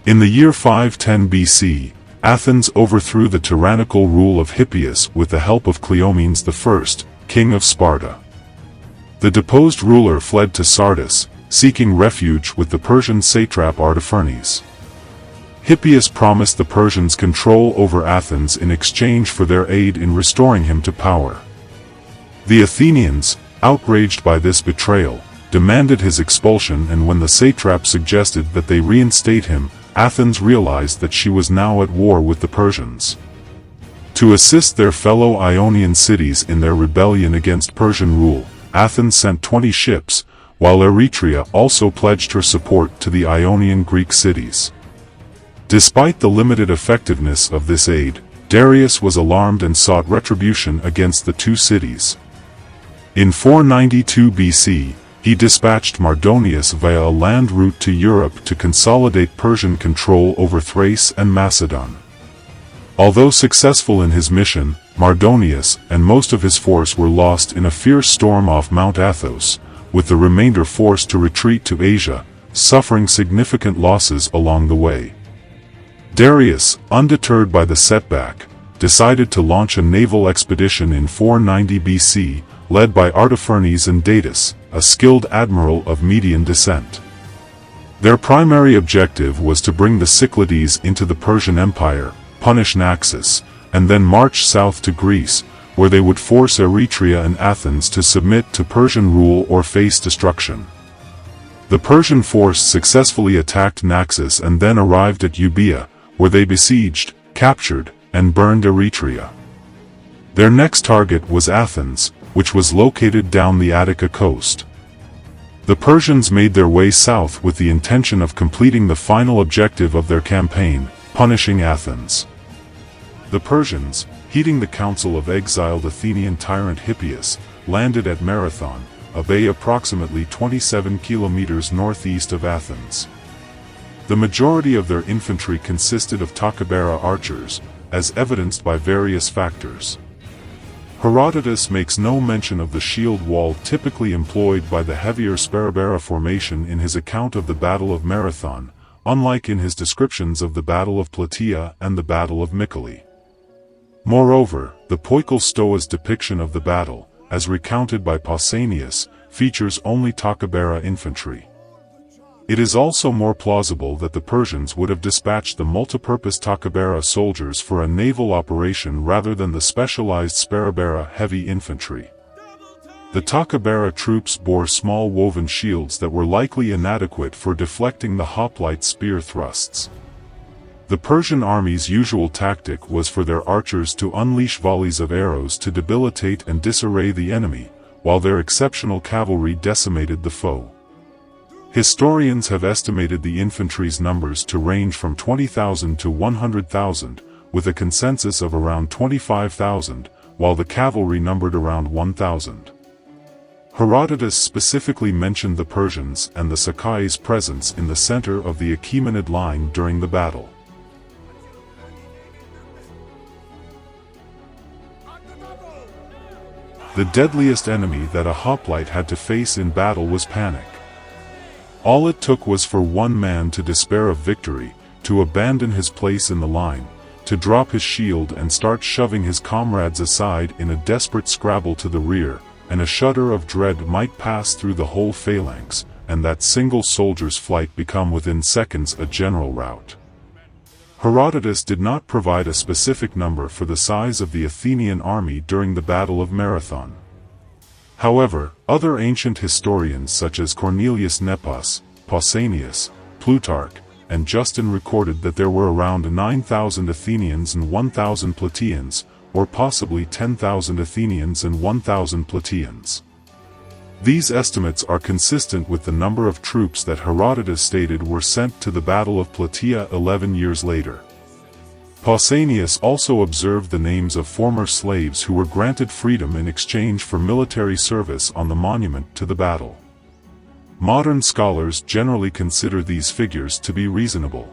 In the year 510 BC, Athens overthrew the tyrannical rule of Hippias with the help of Cleomenes I, king of Sparta. The deposed ruler fled to Sardis, seeking refuge with the Persian satrap Artaphernes. Hippias promised the Persians control over Athens in exchange for their aid in restoring him to power. The Athenians, outraged by this betrayal, demanded his expulsion, and when the satrap suggested that they reinstate him, Athens realized that she was now at war with the Persians. To assist their fellow Ionian cities in their rebellion against Persian rule, Athens sent 20 ships, while Eretria also pledged her support to the Ionian Greek cities. Despite the limited effectiveness of this aid, Darius was alarmed and sought retribution against the two cities. In 492 BC, he dispatched Mardonius via a land route to Europe to consolidate Persian control over Thrace and Macedon. Although successful in his mission, Mardonius and most of his force were lost in a fierce storm off Mount Athos, with the remainder forced to retreat to Asia, suffering significant losses along the way. Darius, undeterred by the setback, decided to launch a naval expedition in 490 BC, led by Artaphernes and Datis, a skilled admiral of Median descent. Their primary objective was to bring the Cyclades into the Persian Empire, punish Naxos, and then march south to Greece, where they would force Eretria and Athens to submit to Persian rule or face destruction. The Persian force successfully attacked Naxos and then arrived at Euboea, where they besieged, captured, and burned Eretria. Their next target was Athens, which was located down the Attica coast. The Persians made their way south with the intention of completing the final objective of their campaign, punishing Athens. The Persians, heeding the counsel of exiled Athenian tyrant Hippias, landed at Marathon, a bay approximately 27 kilometers northeast of Athens. The majority of their infantry consisted of Takabera archers, as evidenced by various factors. Herodotus makes no mention of the shield wall typically employed by the heavier Sparabera formation in his account of the Battle of Marathon, unlike in his descriptions of the Battle of Plataea and the Battle of Mycale. Moreover, the Poikile Stoa's depiction of the battle, as recounted by Pausanias, features only Takabera infantry. It is also more plausible that the Persians would have dispatched the multipurpose Takabera soldiers for a naval operation rather than the specialized Sparabera heavy infantry. The Takabera troops bore small woven shields that were likely inadequate for deflecting the hoplite spear thrusts. The Persian army's usual tactic was for their archers to unleash volleys of arrows to debilitate and disarray the enemy, while their exceptional cavalry decimated the foe. Historians have estimated the infantry's numbers to range from 20,000 to 100,000, with a consensus of around 25,000, while the cavalry numbered around 1,000. Herodotus specifically mentioned the Persians and the Sacae's presence in the center of the Achaemenid line during the battle. The deadliest enemy that a hoplite had to face in battle was panic. All it took was for one man to despair of victory, to abandon his place in the line, to drop his shield and start shoving his comrades aside in a desperate scrabble to the rear, and a shudder of dread might pass through the whole phalanx, and that single soldier's flight become within seconds a general rout. Herodotus did not provide a specific number for the size of the Athenian army during the Battle of Marathon. However, other ancient historians such as Cornelius Nepos, Pausanias, Plutarch, and Justin recorded that there were around 9,000 Athenians and 1,000 Plataeans, or possibly 10,000 Athenians and 1,000 Plataeans. These estimates are consistent with the number of troops that Herodotus stated were sent to the Battle of Plataea 11 years later. Pausanias also observed the names of former slaves who were granted freedom in exchange for military service on the monument to the battle. Modern scholars generally consider these figures to be reasonable.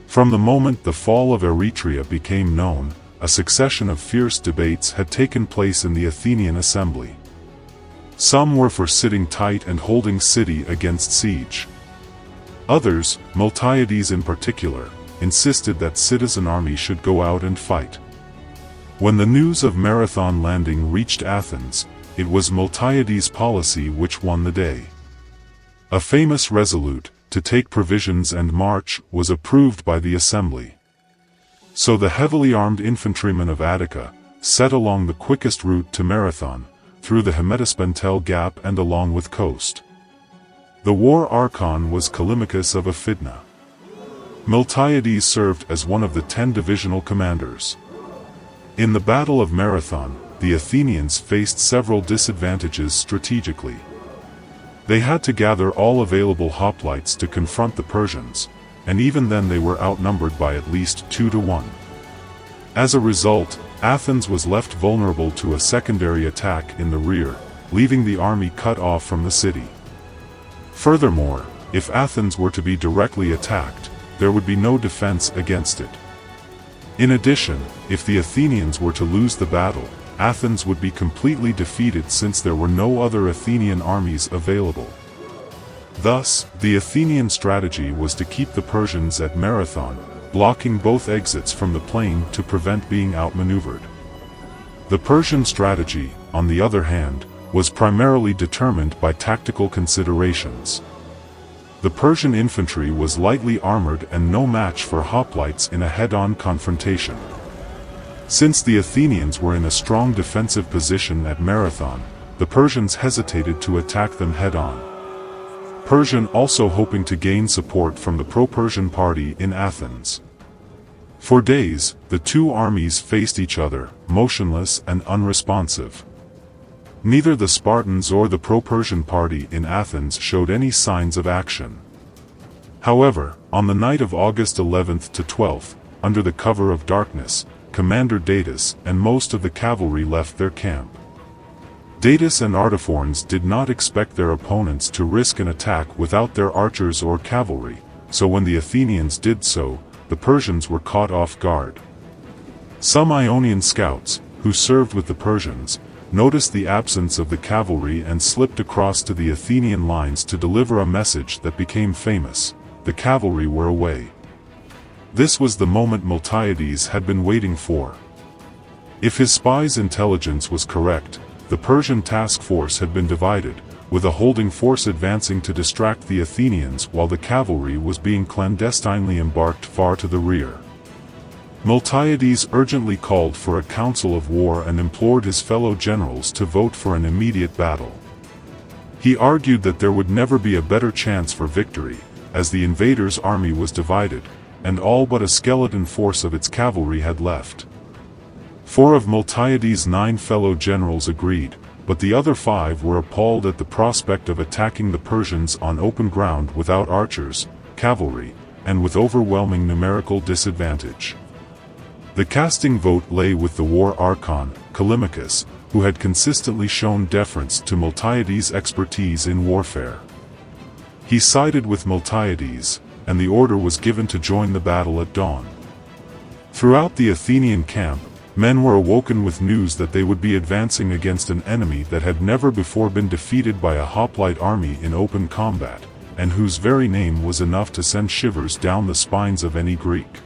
From the moment the fall of Eretria became known, a succession of fierce debates had taken place in the Athenian assembly. Some were for sitting tight and holding city against siege. Others, Miltiades in particular, insisted that citizen army should go out and fight. When the news of Marathon landing reached Athens, it was Miltiades' policy which won the day. A famous resolute, to take provisions and march, was approved by the assembly. So the heavily armed infantrymen of Attica set along the quickest route to Marathon, through the Hemedespentel Gap and along with coast. The war archon was Callimachus of Aphidna. Miltiades served as one of the 10 divisional commanders. In the Battle of Marathon, the Athenians faced several disadvantages strategically. They had to gather all available hoplites to confront the Persians, and even then they were outnumbered by at least 2 to 1. As a result, Athens was left vulnerable to a secondary attack in the rear, leaving the army cut off from the city. Furthermore, if Athens were to be directly attacked, there would be no defense against it. In addition, if the Athenians were to lose the battle, Athens would be completely defeated since there were no other Athenian armies available. Thus, the Athenian strategy was to keep the Persians at Marathon, blocking both exits from the plain to prevent being outmaneuvered. The Persian strategy, on the other hand, was primarily determined by tactical considerations. The Persian infantry was lightly armored and no match for hoplites in a head-on confrontation. Since the Athenians were in a strong defensive position at Marathon, the Persians hesitated to attack them head-on. Persian also hoping to gain support from the pro-Persian party in Athens. For days, the two armies faced each other, motionless and unresponsive. Neither the Spartans or the pro-Persian party in Athens showed any signs of action. However, on the night of August 11th to 12th, under the cover of darkness, Commander Datis and most of the cavalry left their camp. Datis and Artaphernes did not expect their opponents to risk an attack without their archers or cavalry, so when the Athenians did so, the Persians were caught off guard. Some Ionian scouts, who served with the Persians, noticed the absence of the cavalry and slipped across to the Athenian lines to deliver a message that became famous: the cavalry were away. This was the moment Miltiades had been waiting for. If his spy's intelligence was correct, the Persian task force had been divided, with a holding force advancing to distract the Athenians while the cavalry was being clandestinely embarked far to the rear. Miltiades urgently called for a council of war and implored his fellow generals to vote for an immediate battle. He argued that there would never be a better chance for victory, as the invaders' army was divided, and all but a skeleton force of its cavalry had left. 4 of Miltiades' 9 fellow generals agreed, but the other 5 were appalled at the prospect of attacking the Persians on open ground without archers, cavalry, and with overwhelming numerical disadvantage. The casting vote lay with the war archon, Callimachus, who had consistently shown deference to Miltiades' expertise in warfare. He sided with Miltiades, and the order was given to join the battle at dawn. Throughout the Athenian camp, men were awoken with news that they would be advancing against an enemy that had never before been defeated by a hoplite army in open combat, and whose very name was enough to send shivers down the spines of any Greek.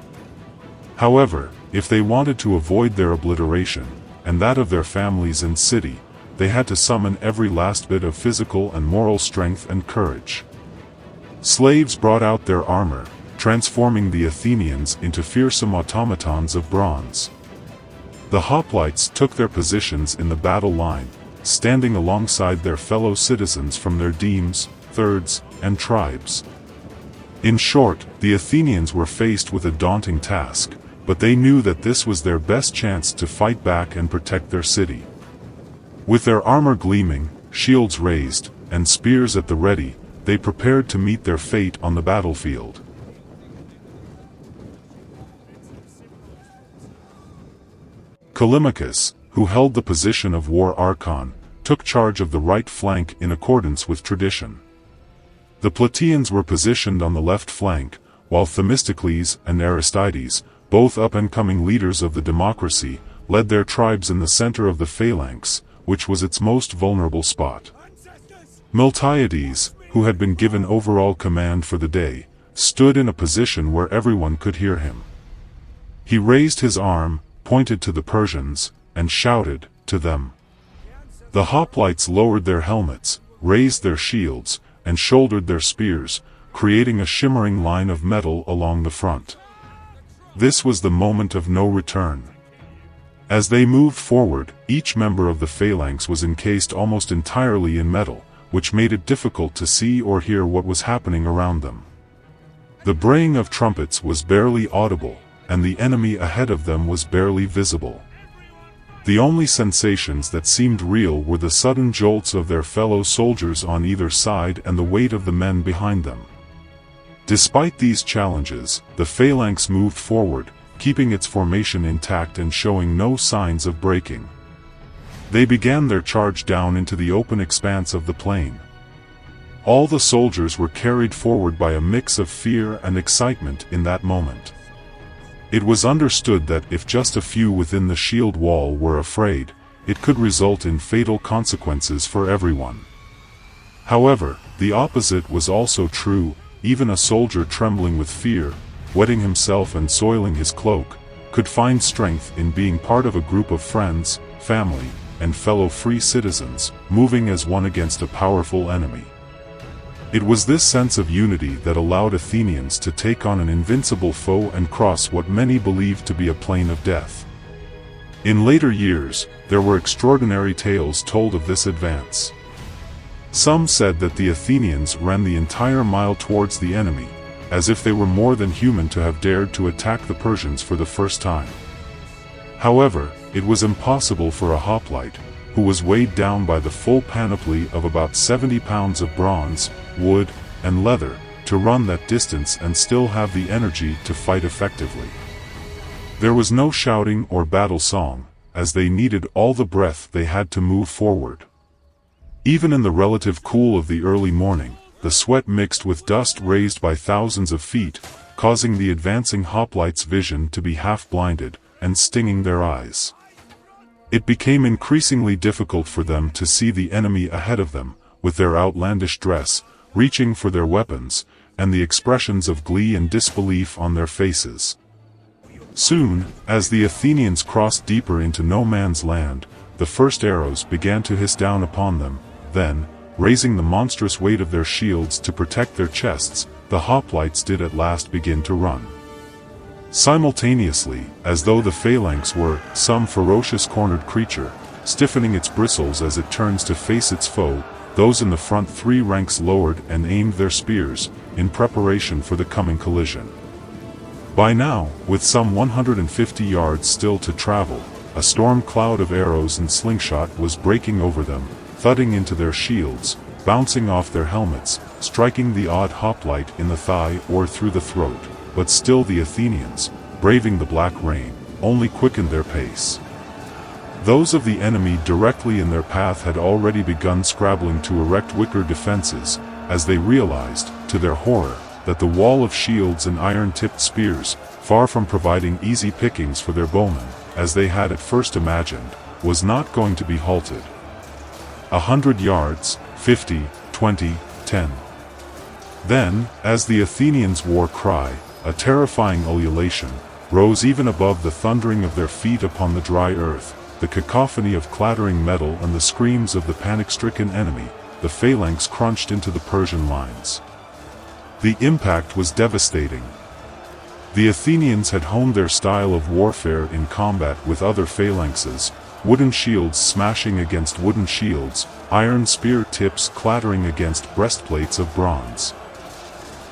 However, if they wanted to avoid their obliteration, and that of their families and city, they had to summon every last bit of physical and moral strength and courage. Slaves brought out their armor, transforming the Athenians into fearsome automatons of bronze. The hoplites took their positions in the battle line, standing alongside their fellow citizens from their demes, thirds, and tribes. In short, the Athenians were faced with a daunting task, but they knew that this was their best chance to fight back and protect their city. With their armor gleaming, shields raised, and spears at the ready, they prepared to meet their fate on the battlefield. Callimachus, who held the position of war archon, took charge of the right flank in accordance with tradition. The Plataeans were positioned on the left flank, while Themistocles and Aristides, both up-and-coming leaders of the democracy, led their tribes in the center of the phalanx, which was its most vulnerable spot. Miltiades, who had been given overall command for the day, stood in a position where everyone could hear him. He raised his arm, pointed to the Persians, and shouted to them. The hoplites lowered their helmets, raised their shields, and shouldered their spears, creating a shimmering line of metal along the front. This was the moment of no return. As they moved forward, each member of the phalanx was encased almost entirely in metal, which made it difficult to see or hear what was happening around them. The braying of trumpets was barely audible, and the enemy ahead of them was barely visible. The only sensations that seemed real were the sudden jolts of their fellow soldiers on either side and the weight of the men behind them. Despite these challenges, the phalanx moved forward, keeping its formation intact and showing no signs of breaking. They began their charge down into the open expanse of the plain. All the soldiers were carried forward by a mix of fear and excitement in that moment. It was understood that if just a few within the shield wall were afraid, it could result in fatal consequences for everyone. However, the opposite was also true. Even a soldier trembling with fear, wetting himself and soiling his cloak, could find strength in being part of a group of friends, family, and fellow free citizens, moving as one against a powerful enemy. It was this sense of unity that allowed Athenians to take on an invincible foe and cross what many believed to be a plain of death. In later years, there were extraordinary tales told of this advance. Some said that the Athenians ran the entire mile towards the enemy, as if they were more than human to have dared to attack the Persians for the first time. However, it was impossible for a hoplite, who was weighed down by the full panoply of about 70 pounds of bronze, wood, and leather, to run that distance and still have the energy to fight effectively. There was no shouting or battle song, as they needed all the breath they had to move forward. Even in the relative cool of the early morning, the sweat mixed with dust raised by thousands of feet, causing the advancing hoplites' vision to be half-blinded, and stinging their eyes. It became increasingly difficult for them to see the enemy ahead of them, with their outlandish dress, reaching for their weapons, and the expressions of glee and disbelief on their faces. Soon, as the Athenians crossed deeper into no man's land, the first arrows began to hiss down upon them. Then, raising the monstrous weight of their shields to protect their chests, the hoplites did at last begin to run. Simultaneously, as though the phalanx were some ferocious cornered creature, stiffening its bristles as it turns to face its foe, those in the front three ranks lowered and aimed their spears, in preparation for the coming collision. By now, with some 150 yards still to travel, a storm cloud of arrows and slingshot was breaking over them, thudding into their shields, bouncing off their helmets, striking the odd hoplite in the thigh or through the throat. But still the Athenians, braving the black rain, only quickened their pace. Those of the enemy directly in their path had already begun scrabbling to erect wicker defenses, as they realized, to their horror, that the wall of shields and iron-tipped spears, far from providing easy pickings for their bowmen, as they had at first imagined, was not going to be halted. 100 yards, 50, 20, 10. Then, as the Athenians' war cry, a terrifying ululation, rose even above the thundering of their feet upon the dry earth, the cacophony of clattering metal and the screams of the panic-stricken enemy, the phalanx crunched into the Persian lines. The impact was devastating. The Athenians had honed their style of warfare in combat with other phalanxes, wooden shields smashing against wooden shields, iron spear tips clattering against breastplates of bronze.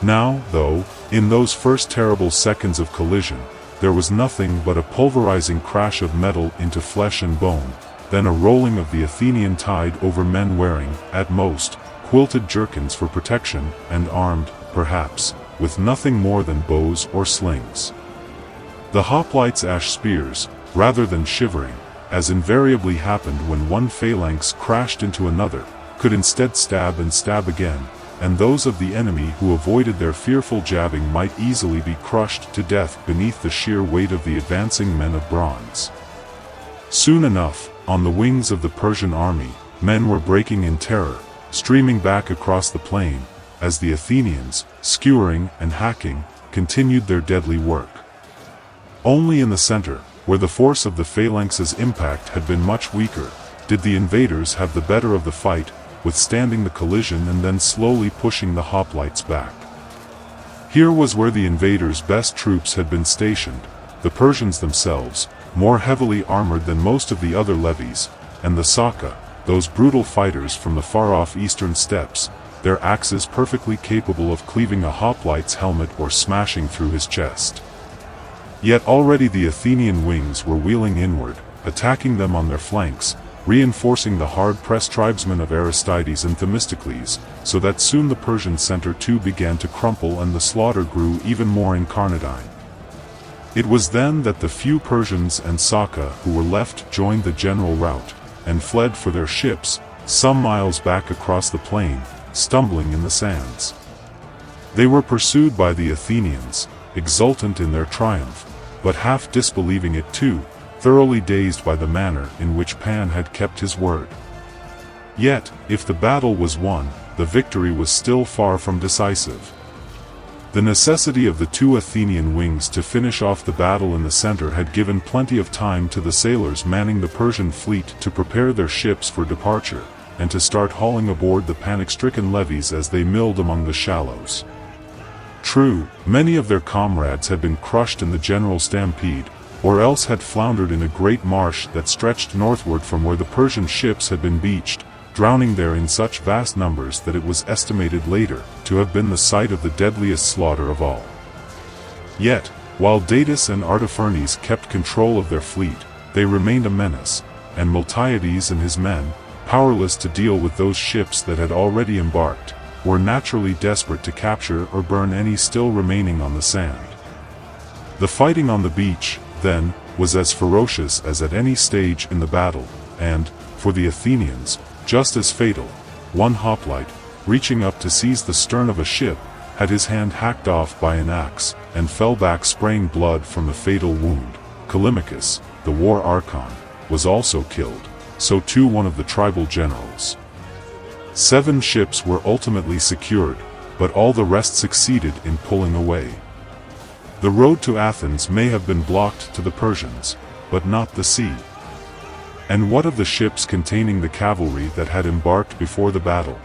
Now, though, in those first terrible seconds of collision, there was nothing but a pulverizing crash of metal into flesh and bone, then a rolling of the Athenian tide over men wearing, at most, quilted jerkins for protection, and armed, perhaps, with nothing more than bows or slings. The hoplites' ash spears, rather than shivering, as invariably happened when one phalanx crashed into another, could instead stab and stab again, and those of the enemy who avoided their fearful jabbing might easily be crushed to death beneath the sheer weight of the advancing men of bronze. Soon enough, on the wings of the Persian army, men were breaking in terror, streaming back across the plain, as the Athenians, skewering and hacking, continued their deadly work. Only in the center, where the force of the phalanx's impact had been much weaker, did the invaders have the better of the fight, withstanding the collision and then slowly pushing the hoplites back. Here was where the invaders' best troops had been stationed, the Persians themselves, more heavily armored than most of the other levies, and the Saka, those brutal fighters from the far-off eastern steppes, their axes perfectly capable of cleaving a hoplite's helmet or smashing through his chest. Yet already the Athenian wings were wheeling inward, attacking them on their flanks, reinforcing the hard-pressed tribesmen of Aristides and Themistocles, so that soon the Persian center too began to crumple and the slaughter grew even more incarnadine. It was then that the few Persians and Saka who were left joined the general rout, and fled for their ships, some miles back across the plain, stumbling in the sands. They were pursued by the Athenians, exultant in their triumph, but half disbelieving it too, thoroughly dazed by the manner in which Pan had kept his word. Yet, if the battle was won, the victory was still far from decisive. The necessity of the two Athenian wings to finish off the battle in the center had given plenty of time to the sailors manning the Persian fleet to prepare their ships for departure, and to start hauling aboard the panic-stricken levies as they milled among the shallows. True, many of their comrades had been crushed in the general stampede, or else had floundered in a great marsh that stretched northward from where the Persian ships had been beached, drowning there in such vast numbers that it was estimated later to have been the site of the deadliest slaughter of all. Yet, while Datis and Artaphernes kept control of their fleet, they remained a menace, and Miltiades and his men, powerless to deal with those ships that had already embarked, were naturally desperate to capture or burn any still remaining on the sand. The fighting on the beach, then, was as ferocious as at any stage in the battle, and, for the Athenians, just as fatal. One hoplite, reaching up to seize the stern of a ship, had his hand hacked off by an axe, and fell back spraying blood from the fatal wound. Callimachus, the war archon, was also killed, so too one of the tribal generals. 7 ships were ultimately secured, but all the rest succeeded in pulling away. The road to Athens may have been blocked to the Persians, but not the sea. And what of the ships containing the cavalry that had embarked before the battle?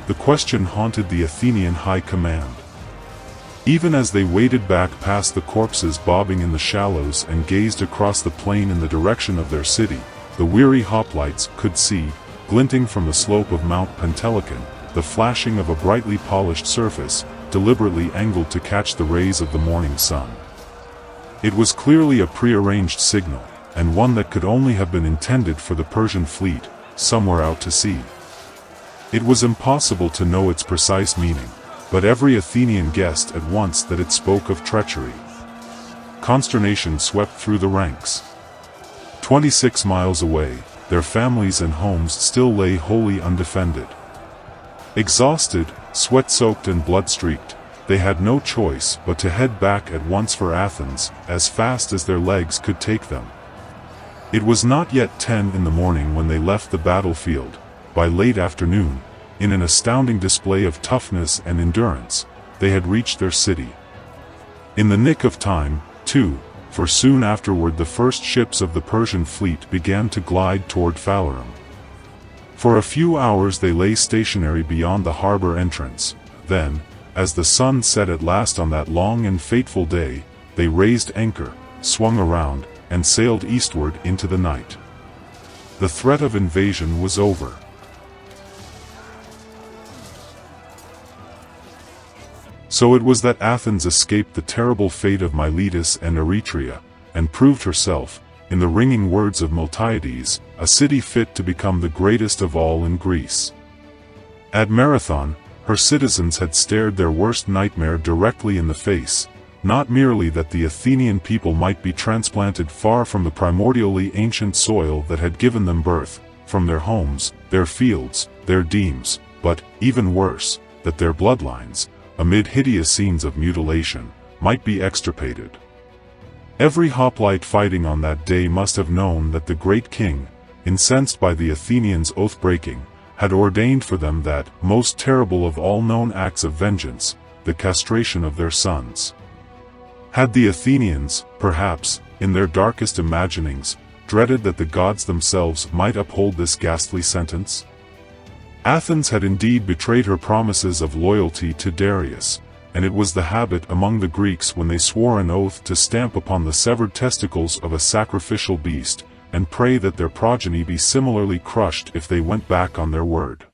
The question haunted the Athenian high command. Even as they waded back past the corpses bobbing in the shallows and gazed across the plain in the direction of their city, the weary hoplites could see, glinting from the slope of Mount Pentelicon, the flashing of a brightly polished surface, deliberately angled to catch the rays of the morning sun. It was clearly a prearranged signal, and one that could only have been intended for the Persian fleet, somewhere out to sea. It was impossible to know its precise meaning, but every Athenian guessed at once that it spoke of treachery. Consternation swept through the ranks. 26 miles away, their families and homes still lay wholly undefended. Exhausted, sweat-soaked and blood-streaked, they had no choice but to head back at once for Athens, as fast as their legs could take them. It was not yet 10 in the morning when they left the battlefield. By late afternoon, in an astounding display of toughness and endurance, they had reached their city. In the nick of time, too, for soon afterward the first ships of the Persian fleet began to glide toward Phalerum. For a few hours they lay stationary beyond the harbor entrance. Then, as the sun set at last on that long and fateful day, they raised anchor, swung around, and sailed eastward into the night. The threat of invasion was over. So it was that Athens escaped the terrible fate of Miletus and Eretria, and proved herself, in the ringing words of Miltiades, a city fit to become the greatest of all in Greece. At Marathon, her citizens had stared their worst nightmare directly in the face, not merely that the Athenian people might be transplanted far from the primordially ancient soil that had given them birth, from their homes, their fields, their demes, but, even worse, that their bloodlines, amid hideous scenes of mutilation, might be extirpated. Every hoplite fighting on that day must have known that the great king, incensed by the Athenians' oath-breaking, had ordained for them that most terrible of all known acts of vengeance, the castration of their sons. Had the Athenians, perhaps, in their darkest imaginings, dreaded that the gods themselves might uphold this ghastly sentence? Athens had indeed betrayed her promises of loyalty to Darius, and it was the habit among the Greeks when they swore an oath to stamp upon the severed testicles of a sacrificial beast, and pray that their progeny be similarly crushed if they went back on their word.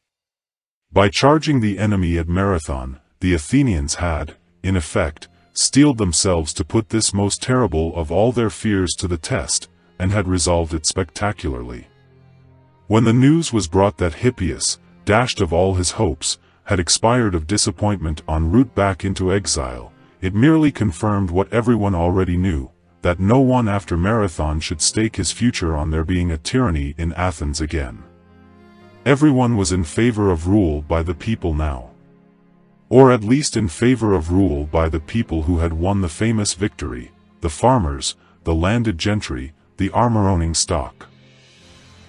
By charging the enemy at Marathon, the Athenians had, in effect, steeled themselves to put this most terrible of all their fears to the test, and had resolved it spectacularly. When the news was brought that Hippias, dashed of all his hopes, had expired of disappointment en route back into exile, it merely confirmed what everyone already knew, that no one after Marathon should stake his future on there being a tyranny in Athens again. Everyone was in favor of rule by the people now. Or at least in favor of rule by the people who had won the famous victory, the farmers, the landed gentry, the armor-owning stock.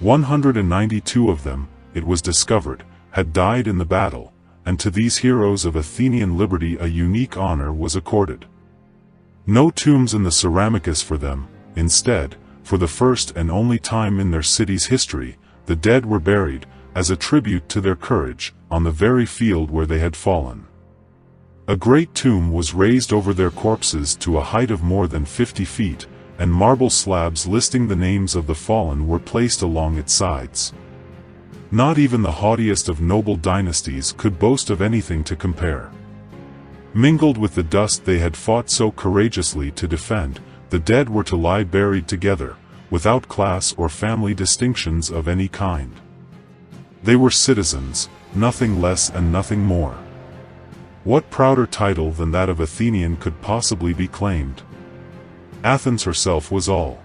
192 of them, it was discovered, had died in the battle, and to these heroes of Athenian liberty a unique honor was accorded. No tombs in the Ceramicus for them; instead, for the first and only time in their city's history, the dead were buried, as a tribute to their courage, on the very field where they had fallen. A great tomb was raised over their corpses to a height of more than 50 feet, and marble slabs listing the names of the fallen were placed along its sides. Not even the haughtiest of noble dynasties could boast of anything to compare. Mingled with the dust they had fought so courageously to defend, the dead were to lie buried together, without class or family distinctions of any kind. They were citizens, nothing less and nothing more. What prouder title than that of Athenian could possibly be claimed? Athens herself was all.